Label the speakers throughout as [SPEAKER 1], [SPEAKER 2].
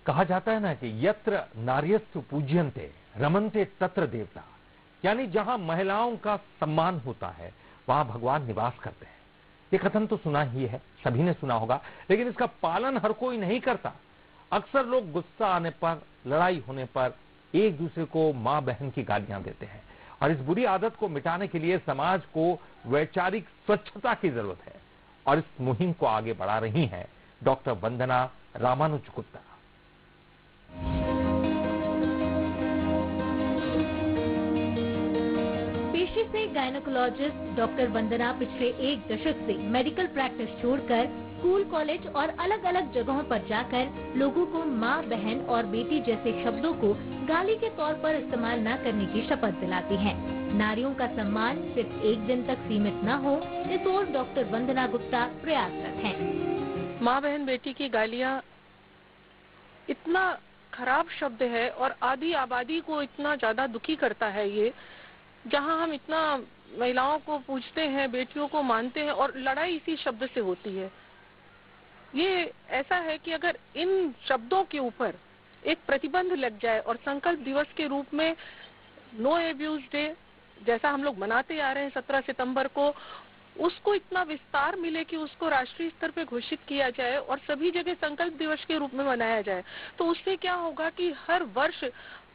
[SPEAKER 1] कहा जाता है ना कि यत्र नार्यस्तु पूज्यन्ते रमन्ते तत्र देवता, यानी जहां महिलाओं का सम्मान होता है वहां भगवान निवास करते हैं। ये कथन तो सुना ही है, सभी ने सुना होगा, लेकिन इसका पालन हर कोई नहीं करता। अक्सर लोग गुस्सा आने पर, लड़ाई होने पर एक दूसरे को मां बहन की गालियां देते हैं, और इस बुरी आदत को मिटाने के लिए समाज को वैचारिक स्वच्छता की जरूरत है, और इस मुहिम को आगे बढ़ा रही हैं डॉक्टर वंदना रामानुजगुप्ता।
[SPEAKER 2] पेशे से गायनोकोलॉजिस्ट डॉक्टर वंदना पिछले 1 दशक से मेडिकल प्रैक्टिस छोड़कर स्कूल, कॉलेज और अलग अलग जगहों पर जाकर लोगों को माँ, बहन और बेटी जैसे शब्दों को गाली के तौर पर इस्तेमाल न करने की शपथ दिलाती हैं। नारियों का सम्मान सिर्फ एक दिन तक सीमित न हो, इस ओर डॉक्टर वंदना गुप्ता प्रयासरत हैं।
[SPEAKER 3] माँ, बहन, बेटी की गालियाँ इतना खराब शब्द है और आधी आबादी को इतना ज्यादा दुखी करता है ये, जहाँ हम इतना महिलाओं को पूजते हैं, बेटियों को मानते हैं, और लड़ाई इसी शब्द से होती है। ये ऐसा है कि अगर इन शब्दों के ऊपर एक प्रतिबंध लग जाए और संकल्प दिवस के रूप में नो एब्यूज डे जैसा हम लोग मनाते आ रहे हैं 17 सितंबर को, उसको इतना विस्तार मिले कि उसको राष्ट्रीय स्तर पे घोषित किया जाए और सभी जगह संकल्प दिवस के रूप में मनाया जाए, तो उससे क्या होगा कि हर वर्ष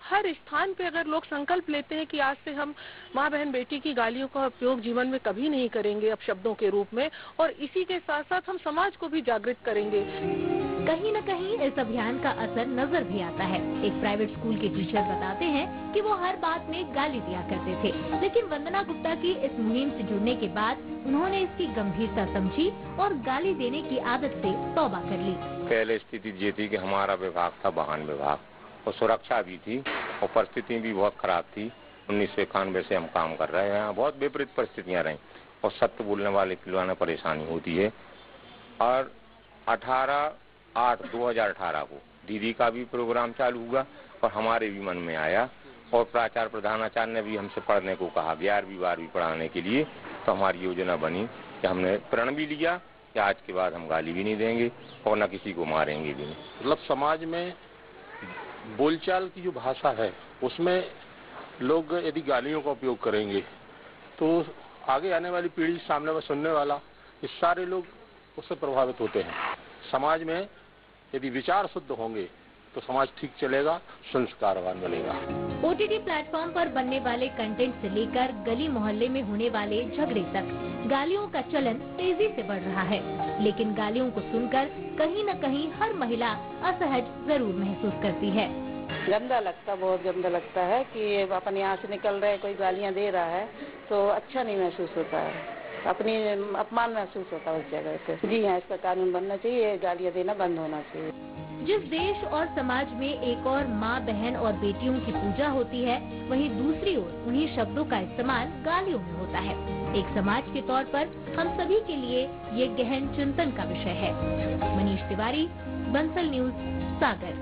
[SPEAKER 3] हर स्थान पे अगर लोग संकल्प लेते हैं कि आज से हम माँ, बहन, बेटी की गालियों का उपयोग जीवन में कभी नहीं करेंगे अब शब्दों के रूप में, और इसी के साथ साथ हम समाज को भी जागृत करेंगे।
[SPEAKER 2] कहीं न कहीं इस अभियान का असर नजर भी आता है। एक प्राइवेट स्कूल के टीचर बताते हैं कि वो हर बात में गाली दिया करते थे, लेकिन वंदना गुप्ता की इस मुहिम से जुड़ने के बाद उन्होंने इसकी गंभीरता समझी और गाली देने की आदत से तौबा कर ली।
[SPEAKER 4] पहले स्थिति ये थी कि हमारा विभाग था वाहन विभाग, और सुरक्षा भी थी और परिस्थिति भी बहुत खराब थी। 1991 से हम काम कर रहे हैं, यहाँ बहुत विपरीत परिस्थितियाँ रहीं और सत्य बोलने वाले खिलवाने परेशानी होती है। और 18/8/2018 को दीदी का भी प्रोग्राम चालू हुआ और हमारे भी मन में आया, और प्राचार्य प्रधानाचार्य ने भी हमसे पढ़ने को कहा 11वीं 12वीं पढ़ाने के लिए। तो हमारी योजना बनी कि हमने प्रण भी लिया कि आज के बाद हम गाली भी नहीं देंगे और न किसी को मारेंगे भी नहीं।
[SPEAKER 5] मतलब समाज में बोलचाल की जो भाषा है उसमें लोग यदि गालियों का उपयोग करेंगे तो आगे आने वाली पीढ़ी, सामने में सुनने वाला, ये सारे लोग उससे प्रभावित होते हैं। समाज में यदि विचार शुद्ध होंगे तो समाज ठीक चलेगा, संस्कारवान बनेगा।
[SPEAKER 2] OTT प्लेटफॉर्म पर बनने वाले कंटेंट से लेकर गली मोहल्ले में होने वाले झगड़े तक गालियों का चलन तेजी से बढ़ रहा है, लेकिन गालियों को सुनकर कहीं न कहीं हर महिला असहज जरूर महसूस करती है।
[SPEAKER 6] गंदा लगता, बहुत गंदा लगता है कि अपने यहाँ से निकल रहे कोई गालियाँ दे रहा है तो अच्छा नहीं महसूस होता है, अपनी अपमान महसूस होता है उस जगह से। जी हाँ, इसका कानून बनना चाहिए, गालियाँ देना बंद होना चाहिए।
[SPEAKER 2] जिस देश और समाज में एक और माँ, बहन और बेटियों की पूजा होती है, वहीं दूसरी ओर उन्हीं शब्दों का इस्तेमाल गालियों में होता है। एक समाज के तौर पर हम सभी के लिए ये गहन चिंतन का विषय है। मनीष तिवारी, बंसल न्यूज, सागर।